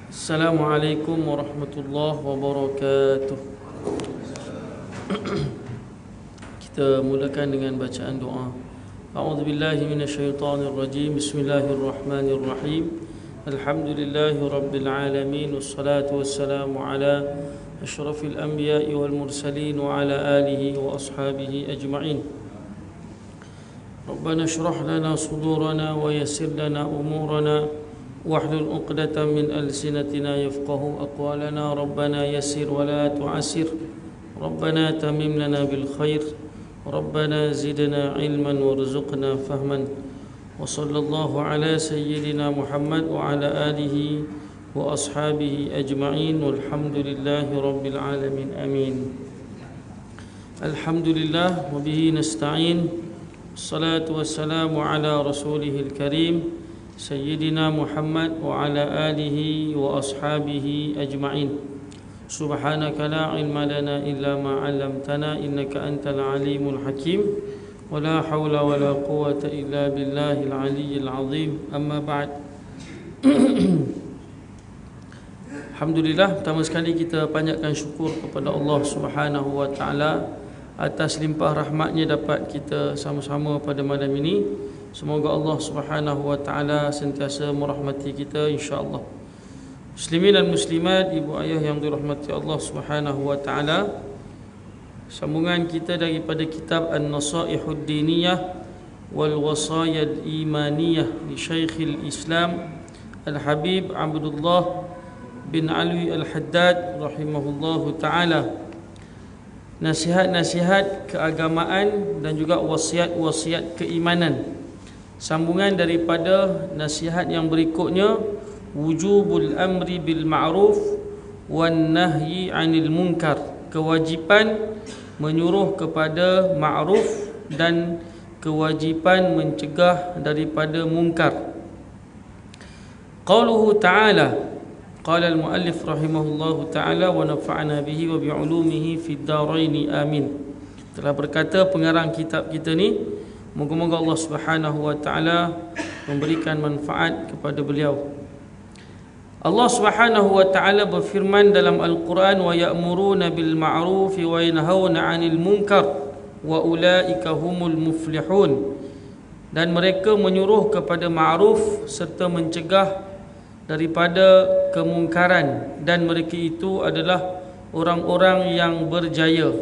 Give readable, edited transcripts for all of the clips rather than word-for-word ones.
Assalamualaikum warahmatullahi wabarakatuh. Kita mulakan dengan bacaan doa. A'udzubillahi minasyaitonirrajim. Bismillahirrahmanirrahim. Alhamdulillahi rabbil alamin. Wassalatu wassalamu ala asyrafil anbiya'i wal mursalin wa ala alihi wa ashabihi ajma'in. Rabbana shrah lana sudurana wa yassir lana umurana wahlul 'uqdatam min alsinatina yafqahu aqwalana. Rabbana yassir wa la tu'assir. Rabbana tamim lana bil khair. Rabbana zidna ilman warzuqna fahman. Wa sallallahu ala sayyidina Muhammad wa ala alihi wa ashabihi ajma'in. Walhamdulillahi rabbil alamin. Amin. Alhamdulillah wa bihi nasta'in. Salatu wassalamu ala rasulihil karim Sayyidina Muhammad wa ala alihi wa ashabihi ajma'in. Subhanaka la ilma lana illa ma 'allamtana innaka antal alimul hakim. Wa la hawla wa la quwwata illa billahil aliyyil azim. Amma ba'd. Alhamdulillah, pertama sekali kita panjatkan syukur kepada Allah Subhanahu wa taala atas limpah rahmatnya dapat kita sama-sama pada malam ini. Semoga Allah Subhanahu wa taala sentiasa merahmati kita insya-Allah. Muslimin dan muslimat, ibu ayah yang dirahmati Allah Subhanahu wa taala, sambungan kita daripada kitab An-Nasaihud Diniyah wal Wasayad Imaniyah li Syekhul Islam Al-Habib Abdullah bin Alwi Al-Haddad rahimahullahu taala. Nasihat-nasihat keagamaan dan juga wasiat-wasiat keimanan. Sambungan daripada nasihat yang berikutnya, wujubul amri bil ma'ruf wan nahyi 'anil munkar. Kewajipan menyuruh kepada ma'ruf dan kewajipan mencegah daripada munkar. Qauluhu ta'ala, qala al-muallif rahimahullahu ta'ala wa nafa'ana bihi wa bi'ulumihi fid dharain amin. Telah berkata pengarang kitab kita ni, moga-moga Allah Subhanahu wa taala memberikan manfaat kepada beliau. Allah Subhanahu wa taala berfirman dalam Al-Quran, wa ya'muruna bil ma'ruf wa yanhauna 'anil munkar wa ulaika humul muflihun. Dan mereka menyuruh kepada ma'ruf serta mencegah daripada kemungkaran, dan mereka itu adalah orang-orang yang berjaya.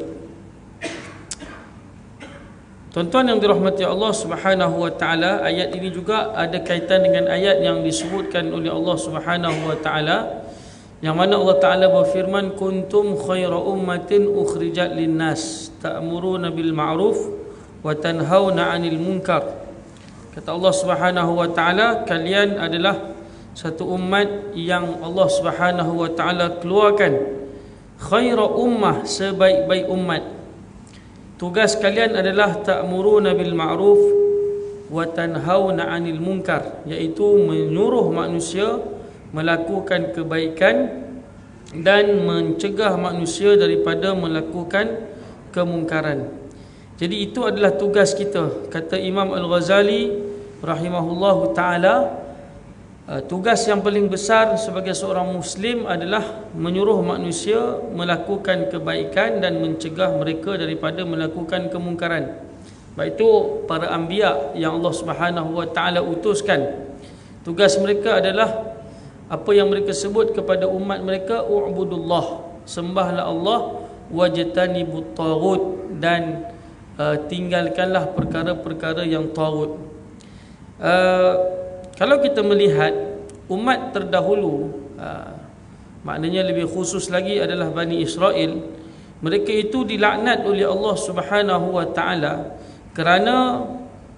Tuan-tuan yang dirahmati Allah Subhanahu wa taala, ayat ini juga ada kaitan dengan ayat yang disebutkan oleh Allah Subhanahu wa taala, yang mana Allah taala berfirman, kuntum khaira ummatin ukhrijat linnas ta'muruna bil ma'ruf wa tanhauna 'anil munkar. Kata Allah Subhanahu wa taala, kalian adalah satu umat yang Allah Subhanahu wa taala keluarkan, khaira ummah, sebaik-baik umat. Tugas kalian adalah ta'muruna bil ma'ruf wa tanhauna 'anil munkar, iaitu menyuruh manusia melakukan kebaikan dan mencegah manusia daripada melakukan kemungkaran. Jadi itu adalah tugas kita. Kata Imam Al-Ghazali rahimahullahu taala, tugas yang paling besar sebagai seorang Muslim adalah menyuruh manusia melakukan kebaikan dan mencegah mereka daripada melakukan kemungkaran. Baik itu para anbiya yang Allah Subhanahu wa taala utuskan, tugas mereka adalah apa yang mereka sebut kepada umat mereka, u'budullah, sembahlah Allah, wajtanibut taghut, dan tinggalkanlah perkara-perkara yang taghut. Kalau kita melihat umat terdahulu, maknanya lebih khusus lagi adalah Bani Israel, mereka itu dilaknat oleh Allah Subhanahu wa taala kerana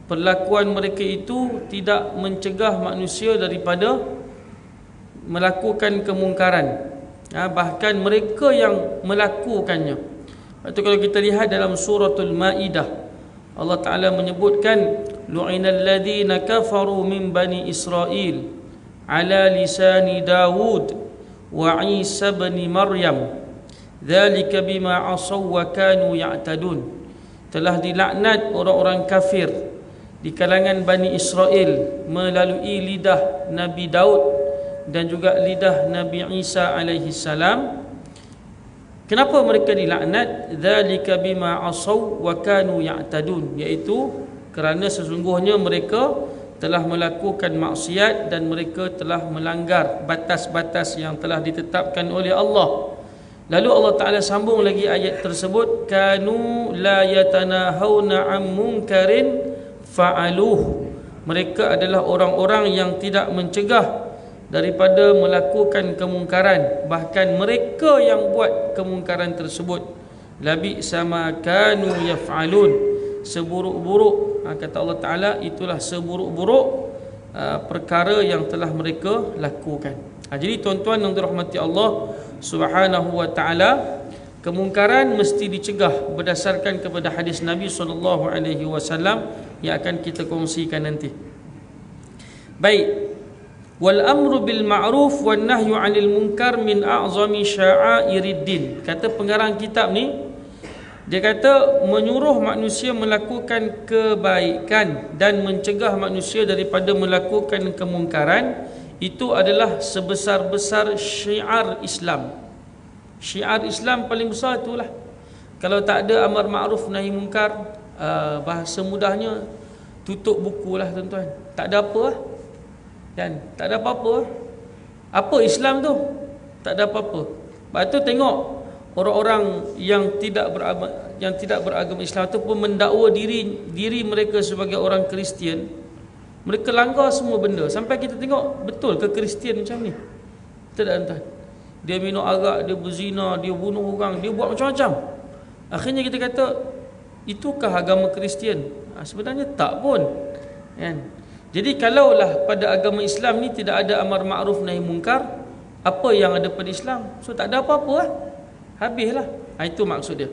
perlakuan mereka itu tidak mencegah manusia daripada melakukan kemungkaran, bahkan mereka yang melakukannya. Itu kalau kita lihat dalam suratul Maidah, Allah Ta'ala menyebutkan, lu'inal ladhina kafaru min bani Israel ala lisani Dawud wa Isa bin Maryam dzalika bima asaw wa kanu ya'tadun. Telah dilaknat orang-orang kafir di kalangan Bani Israel melalui lidah Nabi Daud dan juga lidah Nabi Isa alaihi salam. Kenapa mereka dilaknat? Dzalika bima asaw wa kanu ya'tadun, iaitu kerana sesungguhnya mereka telah melakukan maksiat dan mereka telah melanggar batas-batas yang telah ditetapkan oleh Allah. Lalu Allah Ta'ala sambung lagi ayat tersebut, kanu la yatanahawna am munkarin fa'aluh, mereka adalah orang-orang yang tidak mencegah daripada melakukan kemungkaran, bahkan mereka yang buat kemungkaran tersebut. Labi sama kanu yaf'alun, seburuk-buruk, kata Allah Ta'ala, itulah seburuk-buruk perkara yang telah mereka lakukan. Jadi tuan-tuan yang dirahmati Allah Subhanahu wa ta'ala, kemungkaran mesti dicegah berdasarkan kepada hadis Nabi SAW yang akan kita kongsikan nanti. Baik, wal amru bil ma'ruf wan nahyu 'anil munkar min a'zami sya'airiddin. Kata pengarang kitab ni, dia kata menyuruh manusia melakukan kebaikan dan mencegah manusia daripada melakukan kemungkaran, itu adalah sebesar-besar syiar Islam. Syiar Islam paling besar itulah. Kalau tak ada amar ma'ruf nahi munkar, bahasa mudahnya tutup buku lah tuan-tuan. Tak ada apa lah. Kan? Tak ada apa-apa. Apa Islam tu? Tak ada apa-apa. Lepas tu tengok orang-orang yang tidak beragama Islam tu pun mendakwa diri mereka sebagai orang Kristian. Mereka langgar semua benda. Sampai kita tengok, betul ke Kristian macam ni? Betul tak tuan? Dia minum arak, dia berzina, dia bunuh orang, dia buat macam-macam. Akhirnya kita kata, itukah agama Kristian? Sebenarnya tak pun, kan? Jadi kalaulah pada agama Islam ni tidak ada amar ma'ruf nahi munkar, apa yang ada pada Islam? So tak ada apa-apa lah. Habislah. Itu maksud dia.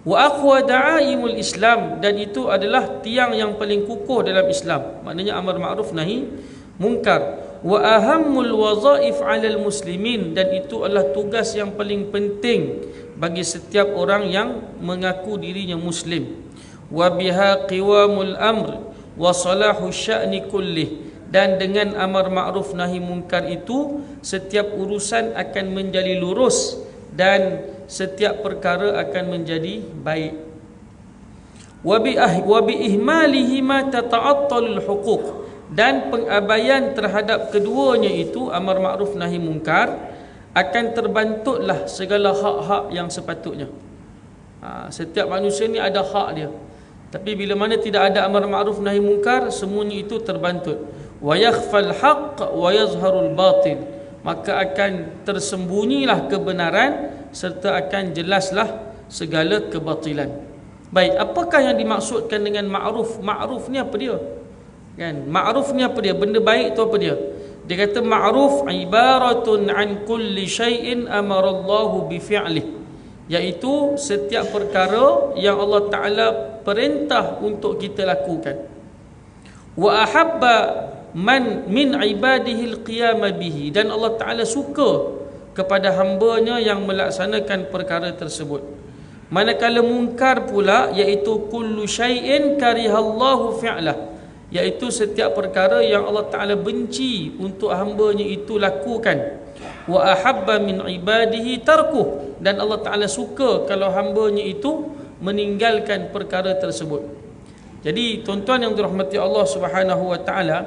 Wa aqwa da'aimul Islam, dan itu adalah tiang yang paling kukuh dalam Islam. Maknanya amar ma'ruf nahi munkar. Wa ahammul wazaif 'alal muslimin, dan itu adalah tugas yang paling penting bagi setiap orang yang mengaku dirinya muslim. Wa biha qiwamul amr wa salahu sya'ni kullih, dan dengan amar ma'ruf nahi munkar itu setiap urusan akan menjadi lurus dan setiap perkara akan menjadi baik. Wa bi ihmalihi ma tata'attalul huquq, dan pengabaian terhadap keduanya itu, amar ma'ruf nahi munkar, akan terbantutlah segala hak-hak yang sepatutnya. Setiap manusia ni ada hak dia. Tapi bila mana tidak ada amar ma'ruf nahi munkar, semuanya itu terbantut. Wa yakhfal haqq wa yazharul batil, maka akan tersembunyilah kebenaran serta akan jelaslah segala kebatilan. Baik, apakah yang dimaksudkan dengan ma'ruf? Ma'ruf ni apa dia? Kan? Ma'ruf ni apa dia? Benda baik tu apa dia? Dia kata ma'ruf ibaratun an kulli syai'in amarallahu bi fi'lih, iaitu setiap perkara yang Allah Ta'ala perintah untuk kita lakukan. Wa ahabba man min ibadihi al-qiyama bihi, dan Allah Ta'ala suka kepada hambanya yang melaksanakan perkara tersebut. Manakala mungkar pula, iaitu kullu syai'in karihallahu fi'lah, iaitu setiap perkara yang Allah Ta'ala benci untuk hambanya itu lakukan. Wa ahabba min ibadihi tarkuh, dan Allah Ta'ala suka kalau hambanya itu meninggalkan perkara tersebut. Jadi tuan-tuan yang dirahmati Allah Subhanahu wa ta'ala,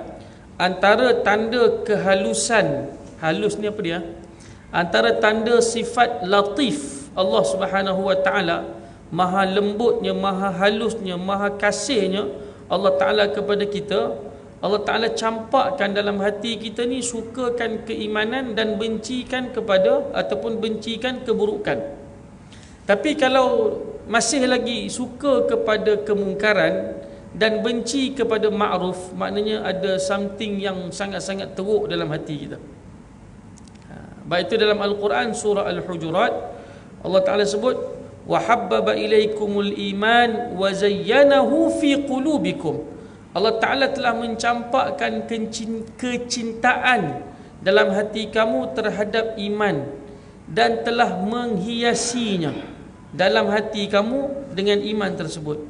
antara tanda kehalusan, halus ni apa dia? Antara tanda sifat latif Allah Subhanahu wa ta'ala, maha lembutnya, maha halusnya, maha kasihnya Allah Ta'ala kepada kita, Allah Ta'ala campakkan dalam hati kita ni sukakan keimanan dan bencikan kepada ataupun bencikan keburukan. Tapi kalau masih lagi suka kepada kemungkaran dan benci kepada ma'ruf, maknanya ada something yang sangat-sangat teruk dalam hati kita. Baik itu dalam Al-Quran surah Al-Hujurat, Allah Ta'ala sebut wa habbaba ilaikumul iman wa zayyanahu fi qulubikum. Allah Ta'ala telah mencampakkan kecintaan dalam hati kamu terhadap iman dan telah menghiasinya dalam hati kamu dengan iman tersebut.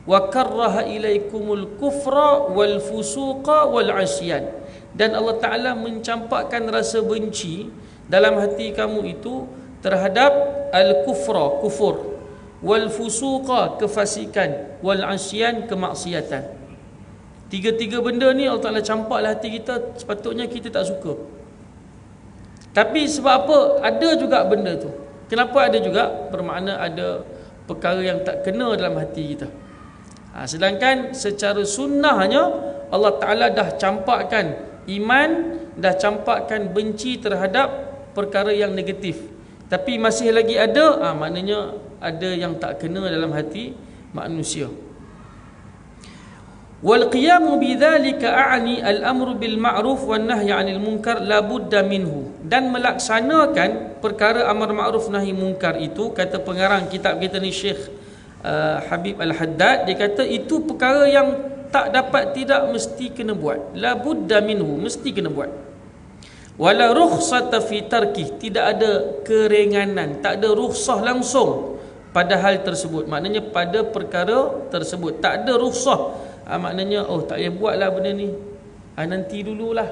wa karraha ilaikumul kufra wal fusuqa wal asyan. Dan Allah Ta'ala mencampakkan rasa benci dalam hati kamu itu terhadap al-kufra, kufur, wal fusuqa, kefasikan, wal asyan, kemaksiatan. Tiga-tiga benda ni Allah Ta'ala campaklah hati kita, sepatutnya kita tak suka. Tapi sebab apa? Ada juga benda tu. Kenapa ada juga? Bermakna ada perkara yang tak kena dalam hati kita. Sedangkan secara sunnahnya Allah Ta'ala dah campakkan iman, dah campakkan benci terhadap perkara yang negatif. Tapi masih lagi ada, maknanya ada yang tak kena dalam hati manusia. Wal qiyamu bidzalika a'ni al-amru bil ma'ruf wan nahyi 'anil munkar la budda minhu. Dan melaksanakan perkara amar ma'ruf nahi munkar itu, kata pengarang kitab kita ni Syekh Habib Al-Haddad, dia kata itu perkara yang tak dapat tidak mesti kena buat. La budda minhu, mesti kena buat. Wala rukhsata fi tarkih, tidak ada keringanan, tak ada rukhsah langsung pada hal tersebut. Maknanya pada perkara tersebut tak ada rukhsah. Maknanya tak payah buatlah benda ni, nanti dululah,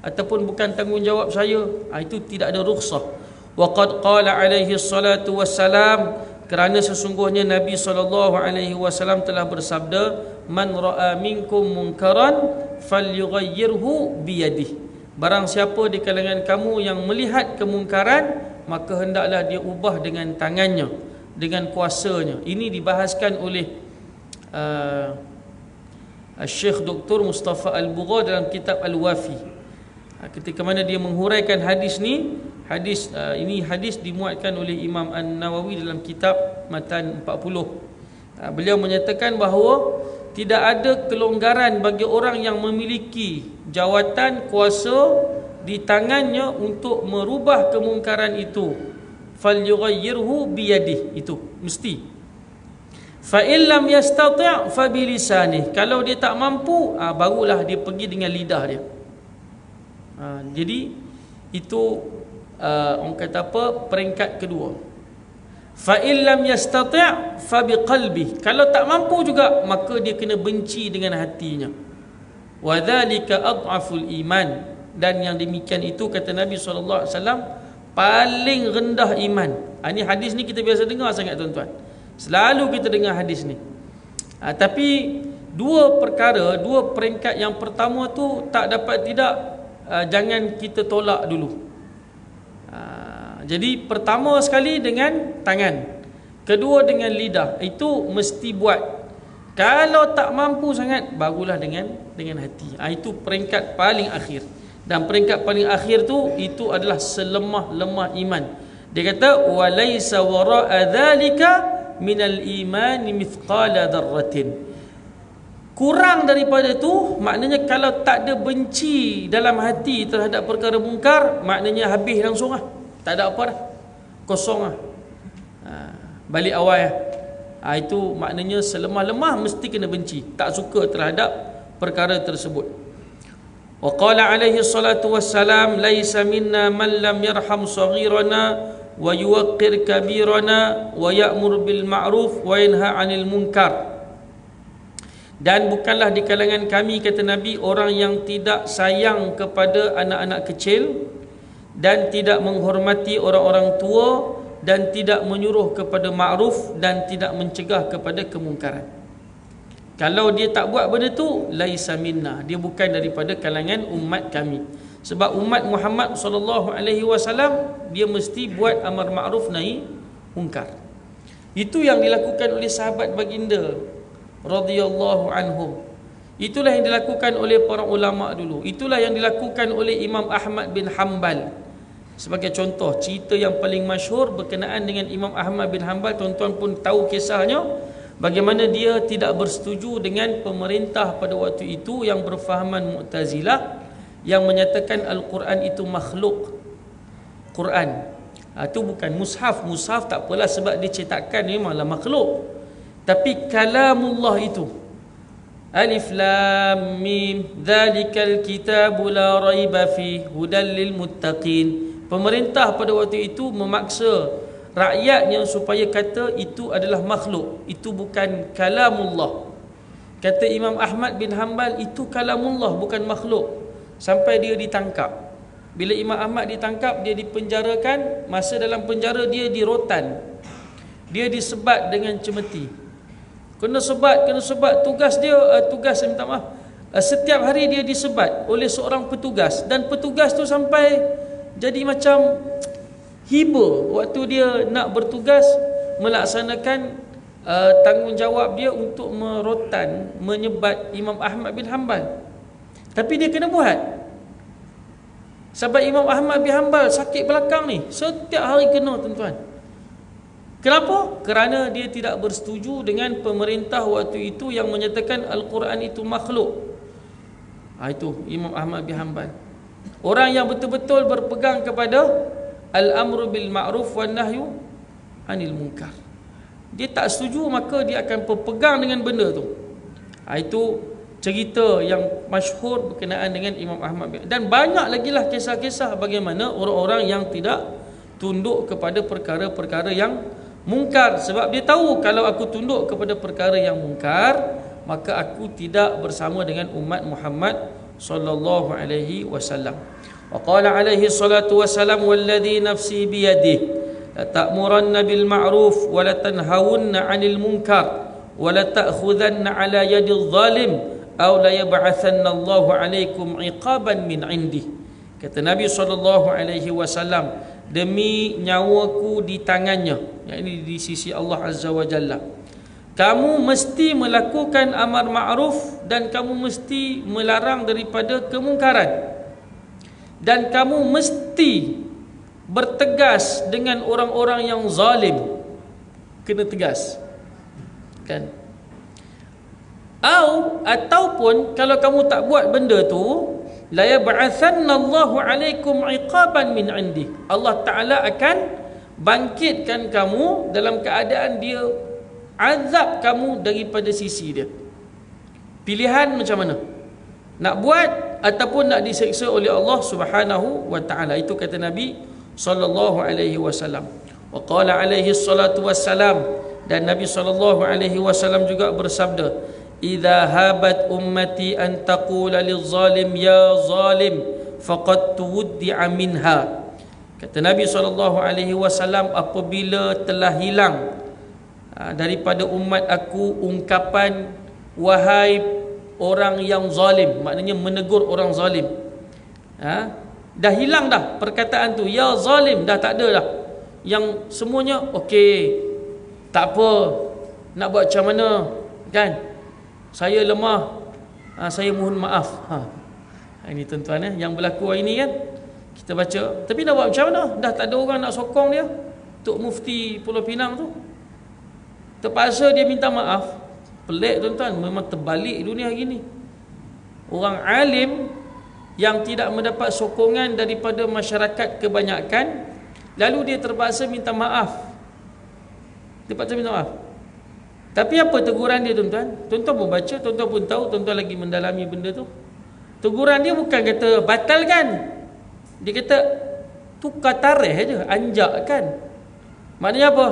ataupun bukan tanggungjawab saya. Itu tidak ada rukhsah. Wa qad qala alaihi salatu wassalam, kerana sesungguhnya Nabi SAW telah bersabda, man ra'a minkum munkaran falyughayyirhu biyadihi. Barang siapa di kalangan kamu yang melihat kemungkaran, maka hendaklah dia ubah dengan tangannya, dengan kuasanya. Ini dibahaskan oleh Syekh Dr. Mustafa Al-Bugha dalam kitab Al-Wafi. Ketika mana dia menghuraikan hadis ni, ini hadis dimuatkan oleh Imam An-Nawawi dalam kitab Matan 40. Beliau menyatakan bahawa tidak ada kelonggaran bagi orang yang memiliki jawatan, kuasa di tangannya untuk merubah kemungkaran itu. Falyughayyirhu biyadihi, itu mesti. Fa in lam yastati' fa bilisanih. Kalau dia tak mampu, barulah dia pergi dengan lidah dia. Jadi itu orang kata apa? Peringkat kedua. Fa in lam yastati' fa biqalbi. Kalau tak mampu juga, maka dia kena benci dengan hatinya. Wa dzalika adhaful iman. Dan yang demikian itu, kata Nabi SAW, paling rendah iman. Ini hadis ni kita biasa dengar sangat, tuan-tuan. Selalu kita dengar hadis ni. Tapi dua perkara, dua peringkat yang pertama tu tak dapat tidak, jangan kita tolak dulu. Jadi pertama sekali dengan tangan, kedua dengan lidah. Itu mesti buat. Kalau tak mampu sangat, barulah dengan hati. Itu peringkat paling akhir. Dan peringkat paling akhir tu, itu adalah selemah-lemah iman. Dia kata walaysa wara'a dzalika minal imani mithqala dzarratin. Kurang daripada tu, maknanya kalau tak ada benci dalam hati terhadap perkara mungkar, maknanya habis langsung lah. Tak ada apa dah, kosong lah. Balik awal lah. Itu maknanya selemah-lemah mesti kena benci, tak suka terhadap perkara tersebut. Wa qala alaihi salatu wassalam, laisa minna man lam yarham saghirana wa yuwaqqir kabirana wa ya'mur bil ma'ruf wa yanha 'anil munkar. Dan bukanlah di kalangan kami, kata Nabi, orang yang tidak sayang kepada anak-anak kecil, dan tidak menghormati orang-orang tua, dan tidak menyuruh kepada ma'ruf, dan tidak mencegah kepada kemungkaran. Kalau dia tak buat benda tu, laisa minna, dia bukan daripada kalangan umat kami. Sebab umat Muhammad SAW, dia mesti buat amar ma'ruf nahi munkar. Itu yang dilakukan oleh sahabat baginda radhiyallahu anhum. Itulah yang dilakukan oleh para ulama dulu. Itulah yang dilakukan oleh Imam Ahmad bin Hanbal. Sebagai contoh, cerita yang paling masyhur berkenaan dengan Imam Ahmad bin Hanbal, tuan-tuan pun tahu kisahnya, bagaimana dia tidak bersetuju dengan pemerintah pada waktu itu yang berfahaman Mu'tazilah, yang menyatakan Al-Quran itu makhluk. Quran itu bukan mushaf. Mushaf tak apalah, sebab dia cetakan memanglah makhluk. Tapi kalamullah itu, Alif Lam Mim, dzalikal kitabu la raiba fi hudal lil muttaqin. Pemerintah pada waktu itu memaksa rakyatnya supaya kata itu adalah makhluk, itu bukan kalamullah. Kata Imam Ahmad bin Hanbal, itu kalamullah, bukan makhluk. Sampai dia ditangkap. Bila Imam Ahmad ditangkap, dia dipenjarakan. Masa dalam penjara dia dirotan, dia disebat dengan cemeti. Kena sebat tugas dia, minta maaf, setiap hari dia disebat oleh seorang petugas. Dan petugas tu sampai jadi macam hiba waktu dia nak bertugas melaksanakan tanggungjawab dia untuk merotan, menyebat Imam Ahmad bin Hanbal. Tapi dia kena buat. Sebab Imam Ahmad bin Hanbal sakit belakang ni, setiap hari kena, tuan-tuan. Kenapa? Kerana dia tidak bersetuju dengan pemerintah waktu itu yang menyatakan Al-Quran itu makhluk. Itu Imam Ahmad bin Hanbal, orang yang betul-betul berpegang kepada al-amru bil ma'ruf wan nahyu anil munkar. Dia tak setuju, maka dia akan berpegang dengan benda tu. Itu cerita yang masyhur berkenaan dengan Imam Ahmad bin. Dan banyak lagi lah kisah-kisah bagaimana orang-orang yang tidak tunduk kepada perkara-perkara yang mungkar. Sebab dia tahu, kalau aku tunduk kepada perkara yang mungkar, maka aku tidak bersama dengan umat Muhammad sallallahu alaihi wasallam. Wa qala alaihi salatu wassalam, walladhi nafsi biyadihi la ta'muranna bil ma'ruf wa la tanhawunna 'anil munkar wa la ta'khudhanna 'ala yadil zalim aw la yab'athanna Allahu 'alaikum 'iqaban min 'indih. Kata Nabi sallallahu alaihi wasallam, demi nyawaku di tangannya, yakni di sisi Allah azza wa jalla, kamu mesti melakukan amar ma'ruf dan kamu mesti melarang daripada kemungkaran, dan kamu mesti bertegas dengan orang-orang yang zalim. Kena tegas, kan? Ataupun kalau kamu tak buat benda tu, la yab'athanna Allahu 'alaikum 'iqaban min 'indi. Allah Taala akan bangkitkan kamu dalam keadaan dia azab kamu daripada sisi dia. Pilihan macam mana? Nak buat ataupun nak diseksa oleh Allah Subhanahu wa taala. Itu kata Nabi sallallahu alaihi wasallam. Wa qala alaihi salatu wassalam, dan Nabi sallallahu alaihi wasallam juga bersabda, idza habat ummati an taqula lizalim ya zalim faqad tuwdi'a minha. Kata Nabi sallallahu alaihi wasallam, apabila telah hilang daripada umat aku ungkapan wahai orang yang zalim, maknanya menegur orang zalim, dah hilang dah perkataan tu, ya zalim, dah tak ada dah. Yang semuanya okey, tak apa, nak buat macam mana, kan? Saya lemah, saya mohon maaf. Ini tuan-tuan yang berlaku hari ni, kan? Kita baca, tapi nak buat macam mana? Dah tak ada orang nak sokong dia. Tok Mufti Pulau Pinang tu terpaksa dia minta maaf. Pelik, tuan-tuan, memang terbalik dunia hari ni. Orang alim yang tidak mendapat sokongan daripada masyarakat kebanyakan, lalu dia terpaksa minta maaf. Terpaksa minta maaf. Tapi apa teguran dia, tuan-tuan? Tuan-tuan pun baca, tuan-tuan pun tahu, tuan-tuan lagi mendalami benda tu. Teguran dia bukan kata batalkan. Dia kata tukar tarikh aja, anjakkan. Maknanya apa?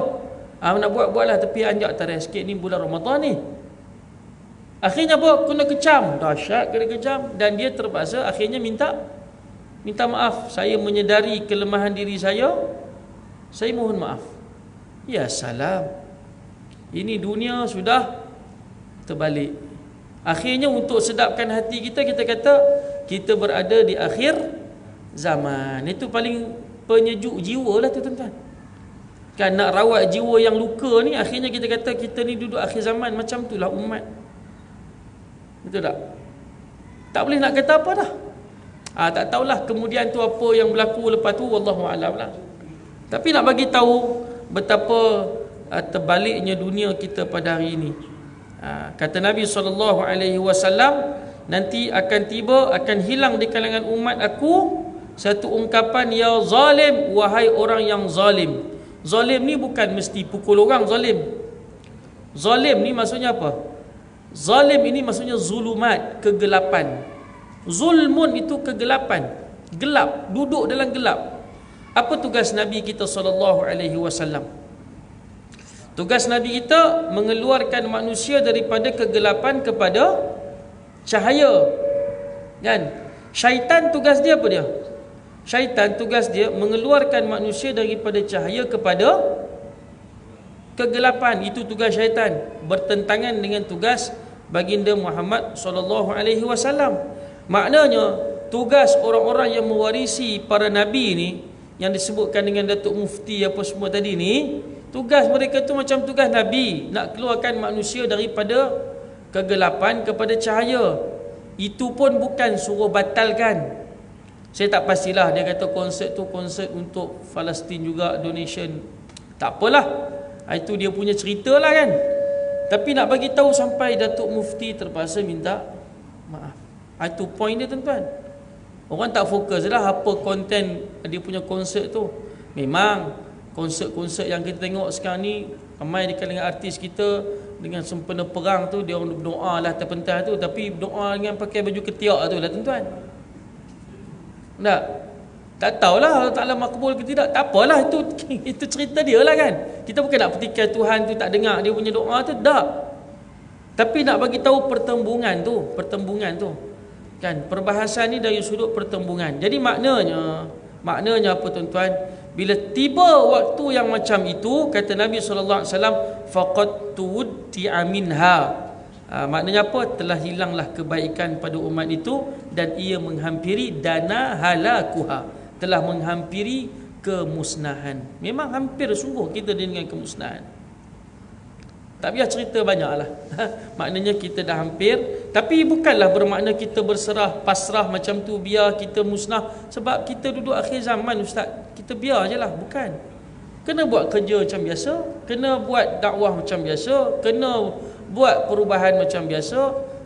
Nak buat-buatlah, tapi anjak tarikh sikit, ni bulan Ramadan ni. Akhirnya apa? Kena kecam. Dahsyat kena kecam. Dan dia terpaksa akhirnya minta maaf. Saya menyedari kelemahan diri saya mohon maaf. Ya salam. Ini dunia sudah terbalik. Akhirnya untuk sedapkan hati kita, kita kata kita berada di akhir zaman. Itu paling penyejuk jiwa lah tu, tuan-tuan. Kan nak rawat jiwa yang luka ni, akhirnya kita kata kita ni duduk akhir zaman. Macam itulah umat. Betul tak? Tak boleh nak kata apa dah. Tak tahulah kemudian tu apa yang berlaku lepas tu, wallahu a'lam lah. Tapi nak bagi tahu betapa terbaliknya dunia kita pada hari ini. Kata Nabi SAW, nanti akan tiba, akan hilang di kalangan umat aku satu ungkapan, ya zalim, wahai orang yang zalim. Zalim ni bukan mesti pukul orang zalim. Zalim ni maksudnya apa? Zalim ini maksudnya zulumat, kegelapan. Zulmun itu kegelapan, gelap, duduk dalam gelap. Apa tugas Nabi kita SAW? Tugas Nabi kita mengeluarkan manusia daripada kegelapan kepada cahaya. Kan? Syaitan tugas dia apa dia? Syaitan tugas dia mengeluarkan manusia daripada cahaya kepada kegelapan. Itu tugas syaitan, bertentangan dengan tugas baginda Muhammad sallallahu alaihi wasallam. Maknanya tugas orang-orang yang mewarisi para nabi ni, yang disebutkan dengan Datuk Mufti apa semua tadi ni, tugas mereka tu macam tugas nabi, nak keluarkan manusia daripada kegelapan kepada cahaya. Itu pun bukan suruh batalkan. Saya tak pastilah dia kata konsert tu konsert untuk Palestin juga, donation. Tak apalah, itu dia punya cerita lah kan. Tapi nak bagi tahu sampai Datuk Mufti terpaksa minta maaf. Itu point dia tuan-tuan. Orang tak fokus lah apa konten dia punya konsert tu. Memang konsert-konsert yang kita tengok sekarang ni, ramai di kalangan artis kita dengan sempena perang tu, dia orang berdoa lah terpentas tu, tapi berdoa dengan pakai baju ketiak tu lah tuan-tuan. Tak tahulah Allah Ta'ala makbul ke tidak. Tak apalah, itu cerita dia lah kan. Kita bukan nak petikai Tuhan tu tak dengar dia punya doa tu, tak. Tapi nak bagi tahu pertembungan tu kan, perbahasan ni dari sudut pertembungan. Jadi maknanya apa tuan-tuan? Bila tiba waktu yang macam itu, kata Nabi sallallahu alaihi wasallam, faqad tuwti'a minha. Maknanya apa? Telah hilanglah kebaikan pada umat itu dan ia menghampiri dana halakuha, telah menghampiri kemusnahan. Memang hampir sungguh kita dengan kemusnahan. Tak biar cerita banyaklah. Maknanya kita dah hampir. Tapi bukanlah bermakna kita berserah pasrah macam tu, biar kita musnah sebab kita duduk akhir zaman ustaz. Kita biar je lah. Bukan. Kena buat kerja macam biasa, kena buat dakwah macam biasa, kena buat perubahan macam biasa,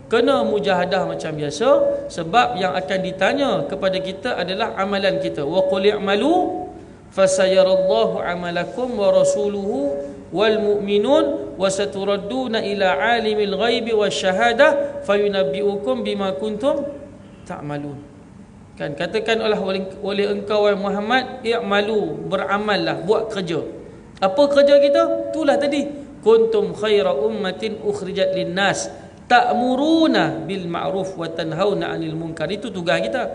kena mujahadah macam biasa. Sebab yang akan ditanya kepada kita adalah amalan kita. Wa qul i'malu fasayarallahu amalakum wa rasuluhu wal mu'minun wa saturadduna ila alimil ghaibi wasyahadah fayunabbiukum bima kuntum ta'malun. Kan, katakan oleh engkau wahai Muhammad, i'malu, beramallah, buat kerja. Apa kerja kita? Itulah tadi, kuntum khaira ummatin ukhrijat linnas ta'muruna bil ma'ruf wa tanhauna 'anil munkar. Itu tugas kita.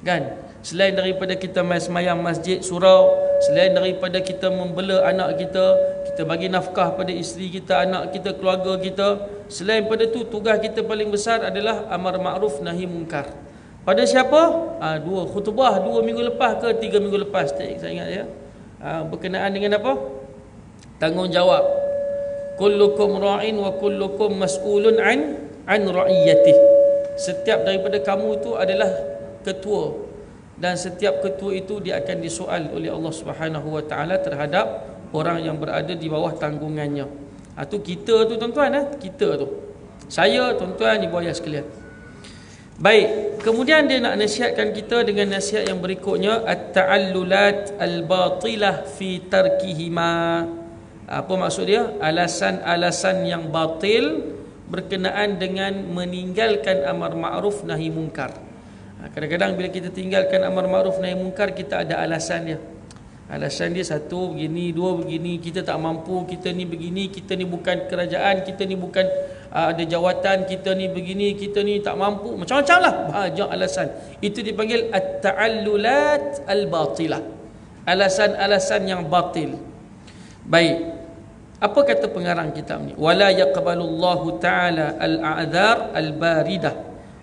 Kan? Selain daripada kita sembahyang masjid surau, selain daripada kita membela anak kita, kita bagi nafkah pada isteri kita, anak kita, keluarga kita, selain pada tu tugas kita paling besar adalah amar ma'ruf nahi munkar. Pada siapa? Dua khutbah 2 minggu lepas ke 3 minggu lepas, saya ingat ya. Berkenaan dengan apa? Tanggungjawab. Kullukum ra'in wa kullukum mas'ulun an ra'iyatih. Setiap daripada kamu itu adalah ketua, dan setiap ketua itu dia akan disoal oleh Allah Subhanahu wa taala terhadap orang yang berada di bawah tanggungannya. Tu kita tu tuan-tuan, kita tu. Saya, tuan-tuan, ibu ayah sekalian. Baik, kemudian dia nak nasihatkan kita dengan nasihat yang berikutnya, at-ta'allulat al-batilah fi tarkihima. Apa maksud dia? Alasan-alasan yang batil berkenaan dengan meninggalkan amar ma'ruf nahi munkar. Kadang-kadang bila kita tinggalkan amar ma'ruf nahi munkar, kita ada alasan dia. Alasan dia satu begini, dua begini, kita tak mampu, kita ni begini, kita ni bukan kerajaan, kita ni bukan ada jawatan, kita ni begini, kita ni tak mampu, macam-macam lah, banyak alasan. Itu dipanggil at-ta'allulat al-batilah, alasan-alasan yang batil. Baik, apa kata pengarang kitab ni? Wala yaqbalullahu ta'ala al-a'dzar al-baridah.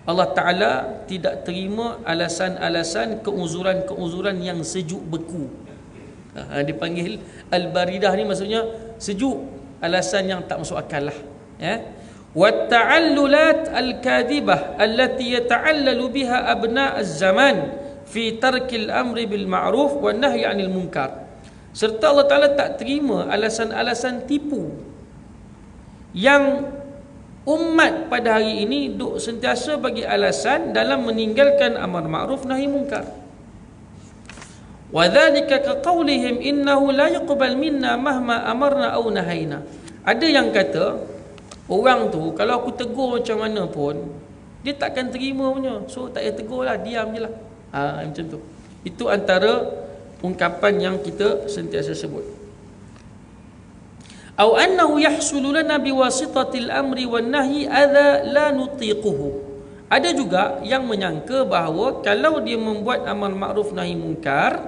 Allah Ta'ala tidak terima alasan-alasan keuzuran-keuzuran yang sejuk beku. Dipanggil al-baridah ni maksudnya sejuk, alasan yang tak masuk akal lah. Wa ta'allulat al-kadhibah allati yata'allalu biha abna' az-zaman fi tarkil amri bil ma'ruf wa nahyi 'anil munkar. Serta Allah Ta'ala tak terima alasan-alasan tipu yang umat pada hari ini duk sentiasa bagi alasan dalam meninggalkan amar ma'ruf nahi munkar. Wa dzalika ka qaulihim innahu la yuqbal minna mahma amarna aw nahaina. Ada yang kata orang tu kalau aku tegur macam mana pun dia takkan terima punya. So tak payah tegurlah, diam jelah. Macam tu. Itu antara ungkapan yang kita sentiasa sebut. Au annahu yahsulu lana biwasitatil amri wan nahyi adza la nutiquhu. Ada juga yang menyangka bahawa kalau dia membuat amal makruf nahi mungkar,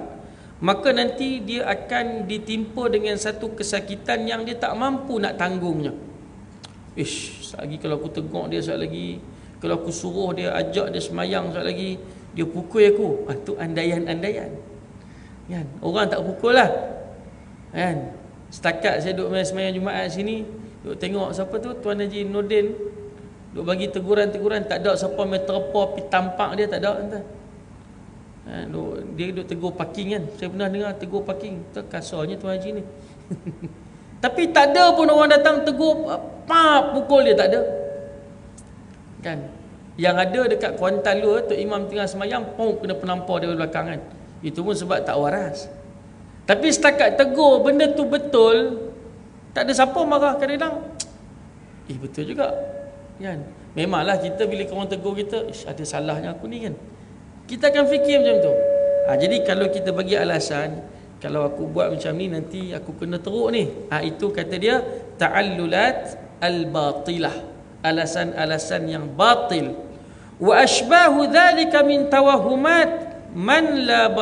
maka nanti dia akan ditimpa dengan satu kesakitan yang dia tak mampu nak tanggungnya. Sekejap lagi kalau aku tegur dia, sekejap lagi kalau aku suruh dia, ajak dia semayang, sekejap lagi dia pukul aku. Itu andaian-andaian. Kan? Orang tak pukul lah. Kan? Setakat saya duduk semayang Jumaat sini, duduk tengok siapa tu, Tuan Haji Nordin, duduk bagi teguran-teguran, tak ada siapa main terpa pi tampak dia, tak ada. Dia duduk tegur parking kan. Saya pernah dengar tegur parking. Tu kasarnya Tuan Haji ni. Tapi tak ada pun orang datang tegur, pukul dia, tak ada. Kan? Yang ada dekat Kuantan lu, Tok Imam tengah semayang, kena penampar dia belakang kan. Itu pun sebab tak waras. Tapi setakat tegur benda tu betul, tak ada siapa marah kadang-kadang. Betul juga. Kan? Memanglah kita bila orang tegur kita, ada salahnya aku ni kan. Kita akan fikir macam tu. Jadi kalau kita bagi alasan, kalau aku buat macam ni nanti aku kena teruk ni. Itu kata dia ta'allulat al-batilah. Alasan-alasan yang batil. Wa ashbahu dhalika min tawahumat man la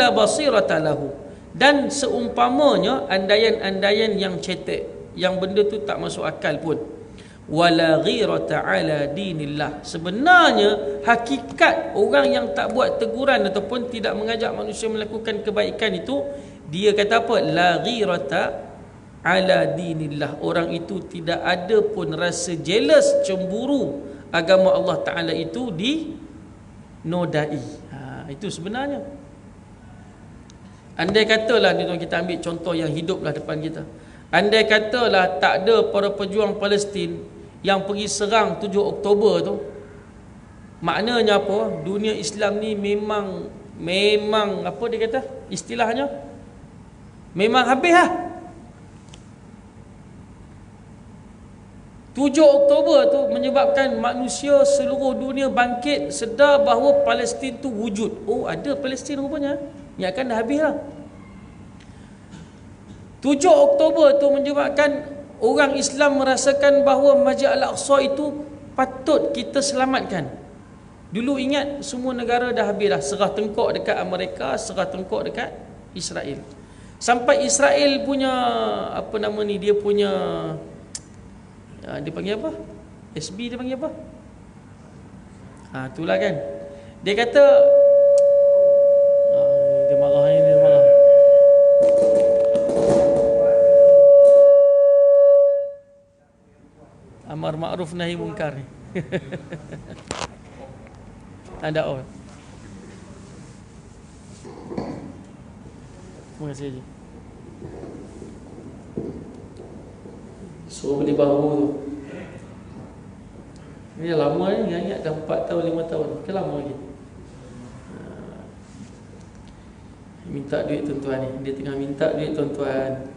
basirata lahu. Dan seumpamanya andaian-andaian yang cetek, yang benda tu tak masuk akal pun. Wala ghirata ala dinillah. Sebenarnya hakikat orang yang tak buat teguran ataupun tidak mengajak manusia melakukan kebaikan itu, dia kata apa? La ghirata ala dinillah. Orang itu tidak ada pun rasa jealous, cemburu agama Allah Ta'ala itu dinodai. Itu sebenarnya. Andai katalah ni, kita ambil contoh yang hiduplah depan kita. Andai katalah tak ada para pejuang Palestin yang pergi serang 7 Oktober tu, maknanya apa? Dunia Islam ni memang apa dia kata istilahnya, memang habis lah. 7 Oktober tu menyebabkan manusia seluruh dunia bangkit, sedar bahawa Palestin tu wujud. Ada Palestin rupanya. Yang akan dah habis lah. 7 Oktober tu menyebabkan orang Islam merasakan bahawa Masjid Al-Aqsa itu patut kita selamatkan. Dulu ingat semua negara dah habis dah. Serah tengkok dekat Amerika, serah tengkok dekat Israel. Sampai Israel punya apa nama ni, dia punya dia panggil apa? SB dia panggil apa? Itulah kan. Dia kata dia marah ni, dia marah. Amar ma'ruf nahi mungkar ni. Ada orang. Terima kasih Haji. Suruh beli bahu tu. Ini dah lama ni, ingat dah 4 tahun 5 tahun. Ke lama lagi. Minta duit tuan-tuan ni. Dia tengah minta duit tuan-tuan.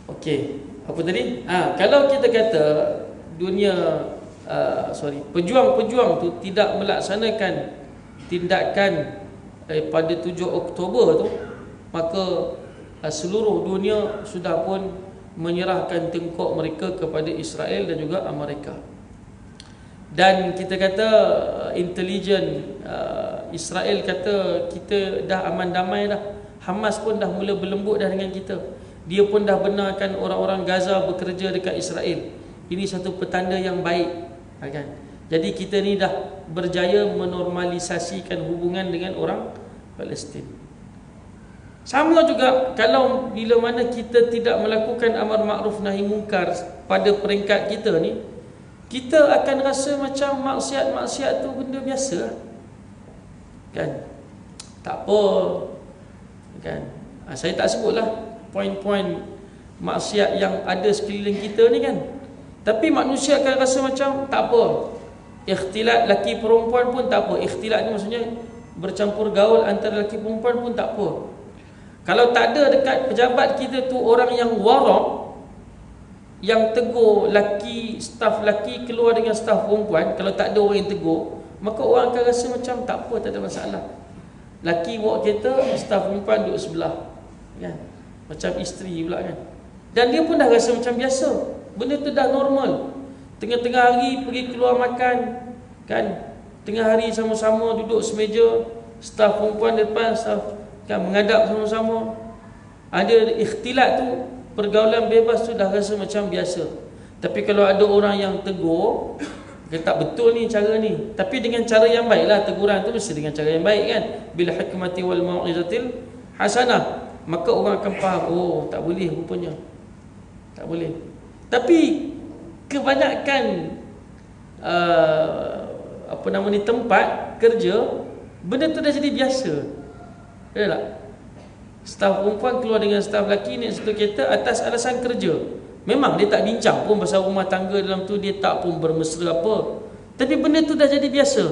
Okey, apa tadi? Kalau kita kata dunia pejuang-pejuang tu tidak melaksanakan tindakan pada 7 Oktober tu, maka seluruh dunia sudah pun menyerahkan tengkok mereka kepada Israel dan juga Amerika. Dan kita kata intelijen Israel kata kita dah aman damai dah. Hamas pun dah mula berlembut dah dengan kita. Dia pun dah benarkan orang-orang Gaza bekerja dekat Israel. Ini satu petanda yang baik, kan? Jadi kita ni dah berjaya menormalisasikan hubungan dengan orang Palestin. Sama juga kalau bila mana kita tidak melakukan amar makruf nahi mungkar pada peringkat kita ni, kita akan rasa macam maksiat-maksiat tu benda biasa, kan? Tak apa, kan? Saya tak sebutlah poin-poin maksiat yang ada sekeliling kita ni, kan? Tapi manusia akan rasa macam tak apa. Ikhtilat laki perempuan pun tak apa. Ikhtilat ni maksudnya bercampur gaul antara laki perempuan pun tak apa. Kalau tak ada dekat pejabat kita tu orang yang warak, yang tegur laki, staf laki keluar dengan staf perempuan, kalau tak ada orang yang tegur, maka orang akan rasa macam tak apa, tak ada masalah. Laki bawa kereta, staf perempuan duduk sebelah, kan? macam isteri pula kan. Dan dia pun dah rasa macam biasa. Benda tu dah normal. Tengah-tengah hari pergi keluar makan kan, tengah hari sama-sama duduk semeja, staf perempuan depan, staf kan mengadap sama-sama. Ada ikhtilat tu, pergaulan bebas tu dah rasa macam biasa. Tapi kalau ada orang yang tegur, dia tak betul ni cara ni, tapi dengan cara yang baik lah. Teguran tu mesti dengan cara yang baik kan, bil hikmati wal mau'izatil hasanah. Maka orang akan faham, oh tak boleh rupanya, tak boleh. Tapi kebanyakan apa nama ni, tempat kerja, benda tu dah jadi biasa. Betul tak? Staf perempuan keluar dengan staf lelaki naik satu kereta atas alasan kerja. Memang dia tak bincang pun pasal rumah tangga dalam tu, dia tak pun bermesra apa. Tapi benda tu dah jadi biasa.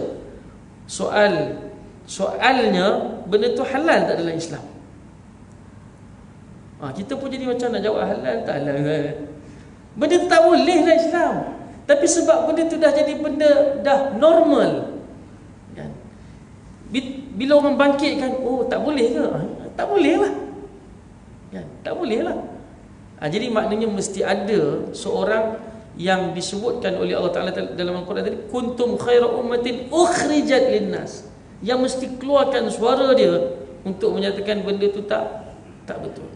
Soalnya benda tu halal tak dalam Islam? Kita pun jadi macam nak jawab halal tak halal. Benda tu tak boleh dalam Islam. Tapi sebab benda tu dah jadi benda dah normal kan? Bila orang bangkitkan, oh tak boleh ke? Tak boleh lah kan? Tak boleh lah. Jadi maknanya mesti ada seorang yang disebutkan oleh Allah Ta'ala dalam Al-Quran tadi, kuntum khaira ummatin ukhrijat linnas, yang mesti keluarkan suara dia untuk menyatakan benda tu tak betul.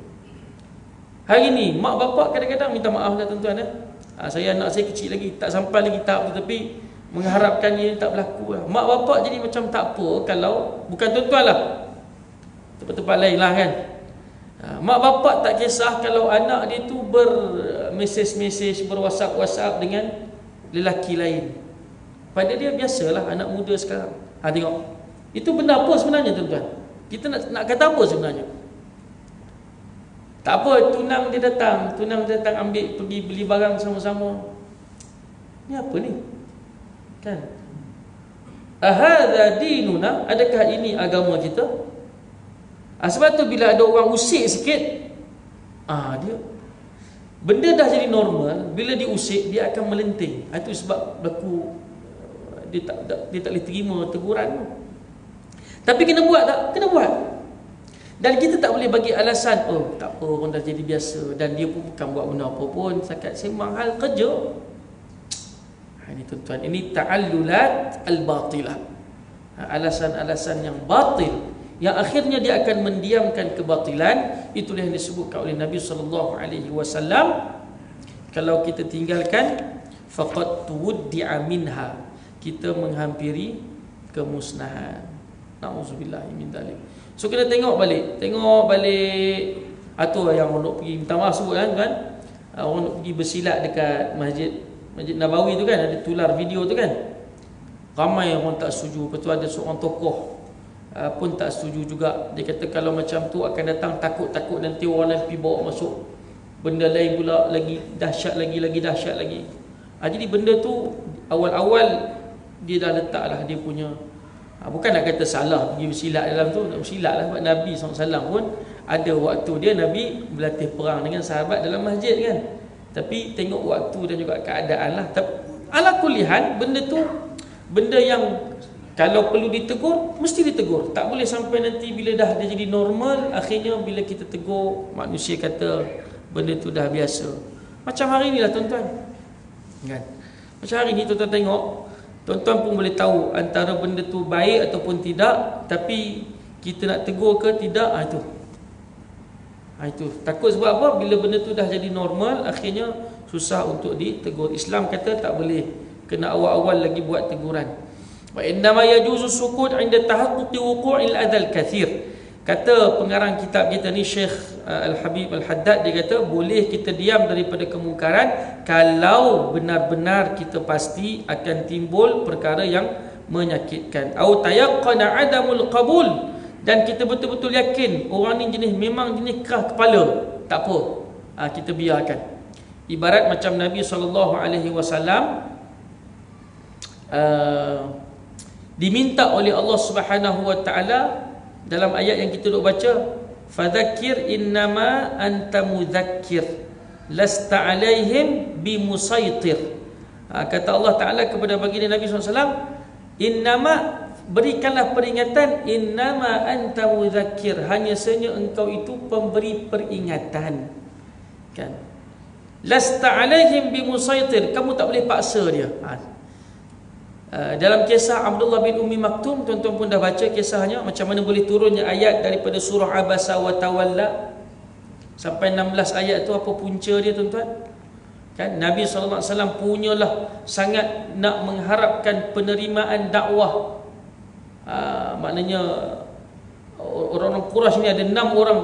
Hari ni mak bapak kadang-kadang minta maaf lah tuan-tuan. Saya anak saya kecil lagi, tak sampai lagi tahap tu, tapi mengharapkan ia tak berlaku lah. Mak bapak jadi macam tak apa kalau bukan tuan-tuan lah, tempat-tempat lain lah kan. Mak bapak tak kisah kalau anak dia tu ber-message, ber-WhatsApp dengan lelaki lain. Pada dia biasalah, anak muda sekarang. Tengok, itu benda apa sebenarnya tuan-tuan? Kita nak kata apa sebenarnya? Tak apa, tunang dia datang ambil, pergi beli barang sama-sama. Ni apa ni? Kan? Ahadha dinuna, adakah ini agama kita? Sebab tu bila ada orang usik sikit, dia benda dah jadi normal. Bila diusik, dia akan melenting. Itu sebab berlaku dia tak boleh terima teguran tu. Tapi kena buat tak? Kena buat. Dan kita tak boleh bagi alasan, oh tak apa, orang dah jadi biasa, dan dia pun bukan buat benda apa pun, sakat sembang hal kerja. Ini tuan-tuan, ini ta'allulat al-batilah, alasan-alasan yang batil, yang akhirnya dia akan mendiamkan kebatilan. Itulah yang disebutkan oleh Nabi SAW, kalau kita tinggalkan, faqad tuwuddi'a minha, kita menghampiri kemusnahan. Na'udzubillahi min dzalik. So kena tengok balik tu yang orang nak pergi, minta maaf sebut kan, orang nak pergi bersilat dekat Masjid Nabawi tu kan, ada tular video tu kan, ramai orang tak setuju. Lepas tu ada seorang tokoh pun tak setuju juga. Dia kata kalau macam tu akan datang takut-takut nanti orang lain pergi bawa masuk benda lain pula, lagi dahsyat lagi dahsyat lagi. Jadi benda tu awal-awal dia dah letaklah dia punya, bukan nak kata salah pergi bersilat dalam tu, nak bersilat lah. Sebab Nabi SAW pun ada waktu dia, Nabi berlatih perang dengan sahabat dalam masjid kan. Tapi tengok waktu dan juga keadaan lah. Ala kulihan, benda tu benda yang kalau perlu ditegur, mesti ditegur. Tak boleh sampai nanti bila dah dia jadi normal, akhirnya bila kita tegur, manusia kata benda tu dah biasa. Macam hari ni lah tuan-tuan kan? Macam hari ni tuan-tuan tengok, tuan-tuan pun boleh tahu antara benda tu baik ataupun tidak. Tapi kita nak tegur ke tidak, itu takut. Sebab apa? Bila benda tu dah jadi normal, akhirnya susah untuk ditegur. Islam kata tak boleh, kena awal-awal lagi buat teguran. Wa innama yajuzu sukut 'inda tahaqquqi wuqu'il adzal kathir. Kata pengarang kitab kita ni, Syekh Al-Habib Al-Haddad, dia kata boleh kita diam daripada kemungkaran kalau benar-benar kita pasti akan timbul perkara yang menyakitkan. Au tayaqqana 'adamul qabul, dan kita betul-betul yakin orang ni memang jenis kerah kepala, tak apa, kita biarkan. Ibarat macam Nabi SAW diminta oleh Allah Subhanahu Wa Taala dalam ayat yang kita duk baca, fadzakir innama anta mudzakkir lasta alaihim bimusaitir. Kata Allah Taala kepada baginda Nabi SAW, innama berikanlah peringatan, innama anta mudzakkir, hanya saja engkau itu pemberi peringatan, kan? Lasta alaihim bimusaitir, kamu tak boleh paksa dia. Dalam kisah Abdullah bin Ummi Maktum, tuan-tuan pun dah baca kisahnya, macam mana boleh turunnya ayat daripada surah Abasa wa Tawalla sampai 16 ayat tu. Apa punca dia, tuan-tuan? Kan Nabi SAW punyalah sangat nak mengharapkan penerimaan dakwah. Maknanya orang-orang Quraisy ni ada 6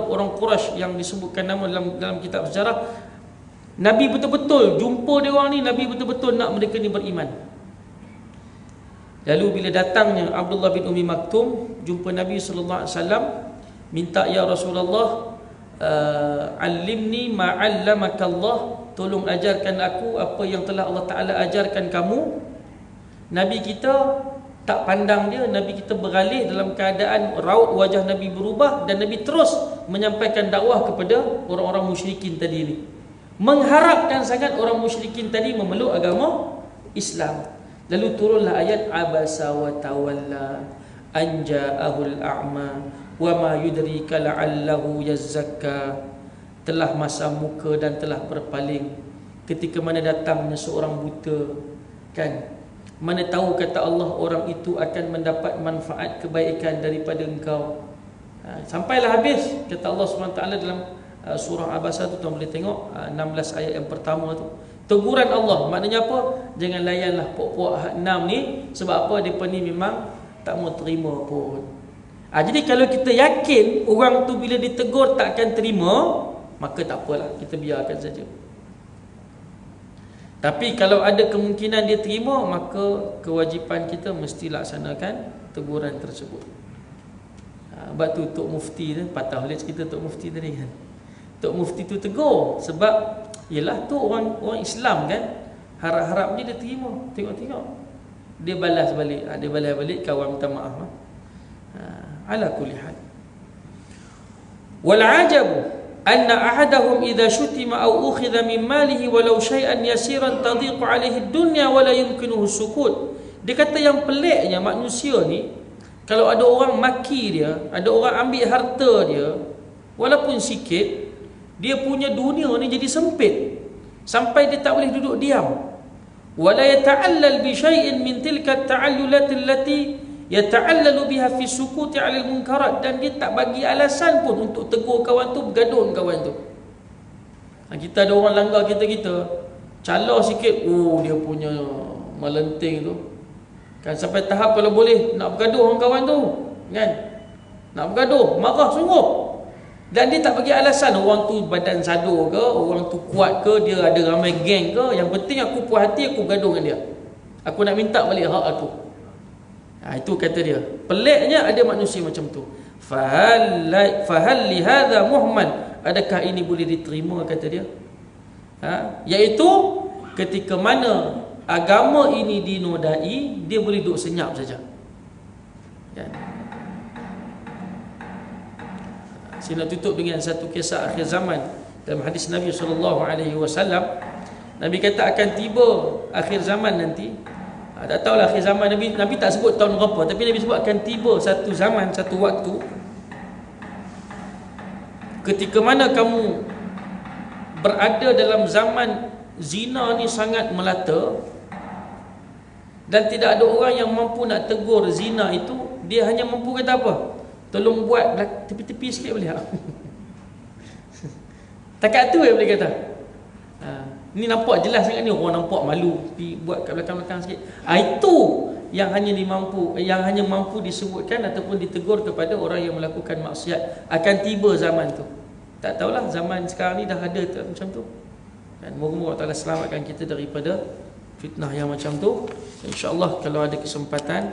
orang Quraisy yang disebutkan nama dalam kitab sejarah. Nabi betul-betul jumpa dia orang ni, Nabi betul-betul nak mereka ni beriman. Lalu bila datangnya Abdullah bin Ummi Maktum jumpa Nabi sallallahu alaihi wasallam, minta, ya Rasulullah, alimni ma 'allamaka Allah, tolong ajarkan aku apa yang telah Allah Taala ajarkan kamu. Nabi kita tak pandang dia, Nabi kita beralih dalam keadaan raut wajah Nabi berubah, dan Nabi terus menyampaikan dakwah kepada orang-orang musyrikin tadi ni, mengharapkan sangat orang musyrikin tadi memeluk agama Islam. Lalu turunlah ayat abasa wa tawalla an ja'ahul a'ma wa ma yudrika la'allahu yazzakka, telah masam muka dan telah berpaling ketika mana datangnya seorang buta, kan? Mana tahu, kata Allah, orang itu akan mendapat manfaat kebaikan daripada engkau. Sampailah habis, kata Allah SWT dalam surah Abasa tu, tuan boleh tengok 16 ayat yang pertama tu. Teguran Allah, maknanya apa? Jangan layanlah puak-puak 6 ni, sebab apa? Mereka ni memang tak mau terima pun. Jadi kalau kita yakin orang tu bila ditegur tak akan terima, maka tak apalah, kita biarkan saja. Tapi kalau ada kemungkinan dia terima, maka kewajipan kita mesti laksanakan teguran tersebut. Sebab tu Tok Mufti tu, patah balik kita Tok Mufti tadi kan. Tok Mufti tu tegur sebab yelah tu orang Islam kan, harap-harapnya dia terima. Tengok-tengok dia balas balik, dia balas balik, kawan minta maaf. Ala kulli hal, wal ajabu anna ahadahum idza shutima aw ukhidha min malihi walau shay'an yasiran tadhiqu alaihi ad-dunya wa la yumkinuhu sukut. Dia kata yang peliknya manusia ni, kalau ada orang maki dia, ada orang ambil harta dia walaupun sikit, dia punya dunia ni jadi sempit sampai dia tak boleh duduk diam. Wala yata'allal bi syai'in min tilka at-ta'allulat allati yata'allalu biha fi sukuti 'alal munkarat, dan dia tak bagi alasan pun untuk tegur kawan tu, bergaduh kawan tu. Kita ada orang langgar kita calar sikit, dia punya melenting tu kan, sampai tahap kalau boleh nak bergaduh dengan kawan tu kan, nak bergaduh, marah sungguh. Dan dia tak bagi alasan, orang tu badan sado ke, orang tu kuat ke, dia ada ramai geng ke, yang penting aku puas hati, aku bergaduh dengan dia, aku nak minta balik hak aku. Itu kata dia. Peliknya ada manusia macam tu. Fahal li hadha muhmal, adakah ini boleh diterima, kata dia. Iaitu ketika mana agama ini dinodai, dia boleh duduk senyap saja. Kan? Saya nak tutup dengan satu kisah akhir zaman. Dalam hadis Nabi SAW, Nabi kata akan tiba akhir zaman nanti. Tak tahulah akhir zaman, Nabi tak sebut tahun berapa, tapi Nabi sebut akan tiba satu zaman, satu waktu ketika mana kamu berada dalam zaman zina ni sangat melata, dan tidak ada orang yang mampu nak tegur zina itu. Dia hanya mampu kata apa? Tolong buat tepi-tepi sikit boleh tak? Takat tu boleh kata. Ni nampak jelas sangat ni, orang nampak malu, pergi buat kat belakang-belakang sikit. Itu yang hanya mampu disebutkan ataupun ditegur kepada orang yang melakukan maksiat. Akan tiba zaman tu. Tak tahulah zaman sekarang ni dah ada macam tu. Dan moga-moga Allah Taala selamatkan kita daripada fitnah yang macam tu. Insya-Allah kalau ada kesempatan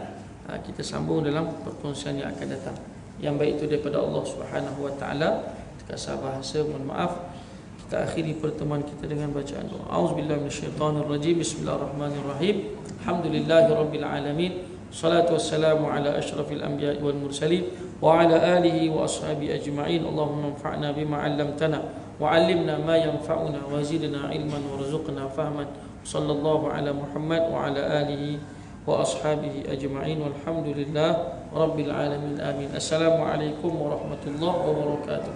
kita sambung dalam perkongsian yang akan datang. Yang baik itu daripada Allah Subhanahu Wa Taala. Terkasar bahasa, mohon maaf. Kita akhiri pertemuan kita dengan bacaan doa. Auzubillahi minasyaitonirrajim. Bismillahirrahmanirrahim. Alhamdulillahirabbil alamin. Salatu wassalamu ala asyrafil anbiya'i wal mursalin wa ala alihi wa ashabi ajma'in. Allahumma anfa'na bima 'allamtana wa 'allimna ma yanfa'una wa zidna ilman warzuqna fahman. Sallallahu ala Muhammad wa ala alihi wa ashabihi ajma'in walhamdulillah rabbil alamin amin. Assalamualaikum warahmatullahi wabarakatuh.